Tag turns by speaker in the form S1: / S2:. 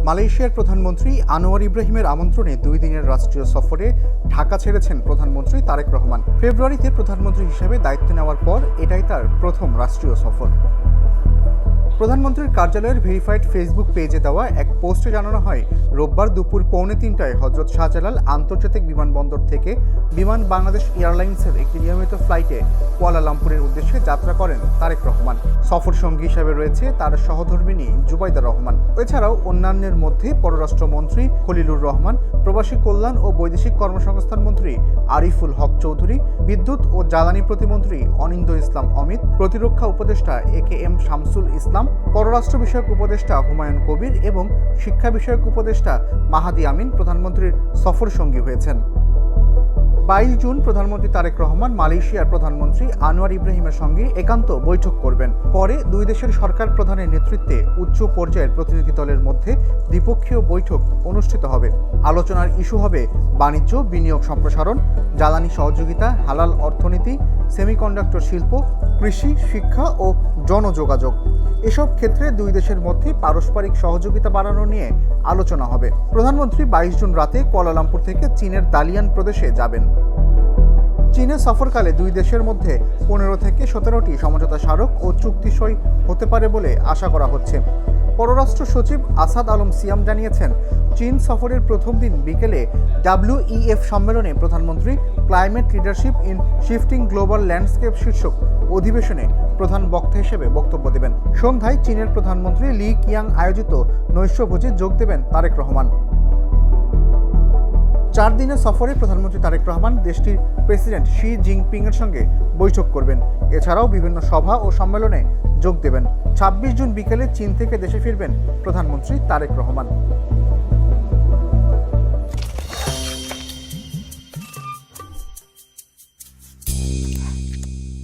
S1: মালয়েশিয়ার প্রধানমন্ত্রী আনোয়ার ইব্রাহিমের আমন্ত্রণে 2 দিনের রাষ্ট্রীয় সফরে ঢাকা ছেড়েছেন প্রধানমন্ত্রী তারেক রহমান। ফেব্রুয়ারিতে প্রধানমন্ত্রী হিসেবে দায়িত্ব নেওয়ার পর এটাই তার প্রথম রাষ্ট্রীয় সফর। প্রধানমন্ত্রীর কার্যালয়ের ভেরিফাইড ফেসবুক পেজে দেওয়া এক পোস্টে জানানো হয়, রোববার দুপুর 2:45টায় হযরত শাহজালাল আন্তর্জাতিক বিমানবন্দর থেকে বিমান বাংলাদেশ এয়ারলাইন্সের একটি নিয়মিত ফ্লাইটে কুয়ালালামপুরের উদ্দেশ্যে যাত্রা করেন তারেক রহমান। সফর সঙ্গী হিসেবে রয়েছে তার সহধর্মিণী জুবাইদা রহমান। এছাড়াও অন্যান্যের মধ্যে পররাষ্ট্রমন্ত্রী খলিলুর রহমান, প্রবাসী কল্যাণ ও বৈদেশিক কর্মসংস্থান মন্ত্রী আরিফুল হক চৌধুরী, বিদ্যুৎ ও জ্বালানি প্রতিমন্ত্রী অনিন্দ্য ইসলাম অমিত, প্রতিরক্ষা উপদেষ্টা AKM শামসুল ইসলাম, পররাষ্ট্র বিষয়ক উপদেষ্টা হুমায়ুন কবির এবং শিক্ষা বিষয়ক উপদেষ্টা মাহাদি আমিন প্রধানমন্ত্রীর সফর সঙ্গী হয়েছেন। 22 জুন প্রধানমন্ত্রী তারেক রহমান মালয়েশিয়ার প্রধানমন্ত্রী আনোয়ার ইব্রাহিমের সঙ্গে একান্ত বৈঠক করবেন। পরে দুই দেশের সরকার প্রধানের নেতৃত্বে উচ্চ পর্যায়ের প্রতিনিধি দলের মধ্যে দ্বিপক্ষীয় বৈঠক অনুষ্ঠিত হবে। আলোচনার ইস্যু হবে বাণিজ্য, বিনিয়োগ সম্প্রসারণ, জ্বালানি সহযোগিতা, হালাল অর্থনীতি, সেমিকন্ডাক্টর শিল্প, কৃষি, শিক্ষা ও জনযোগাযোগ। এসব ক্ষেত্রে দুই দেশের মধ্যে পারস্পরিক সহযোগিতা বাড়ানো নিয়ে আলোচনা হবে। প্রধানমন্ত্রী 22 জুন রাতে কুয়ালালামপুর থেকে চীনের দালিয়ান প্রদেশে যাবেন। চীনে সফরকালে দুই দেশের মধ্যে 15 থেকে 17টি সমঝোতা স্মারক ও চুক্তি সই হতে পারে বলে আশা করা হচ্ছে। পররাষ্ট্র সচিব আসাদ আলম সিয়াম জানিয়েছেন, চীন সফরের প্রথম দিন বিকেলে WEF সম্মেলনে প্রধানমন্ত্রী climate leadership in shifting global landscape শীর্ষক অধিবেশনে প্রধান বক্তা হিসেবে বক্তব্য দেবেন। সন্ধ্যায় চীনের প্রধানমন্ত্রী লি কিয়াং আয়োজিত নৈশভোজে যোগ দেবেন তারেক রহমান। 4 দিনের সফরে প্রধানমন্ত্রী তারেক রহমান দেশটির প্রেসিডেন্ট শি জিনপিংয়ের সঙ্গে বৈঠক করবেন। এছাড়াও বিভিন্ন সভা ও সম্মেলনে যোগ দেবেন। 26 জুন বিকেলে চীন থেকে দেশে ফিরবেন প্রধানমন্ত্রী তারেক রহমান।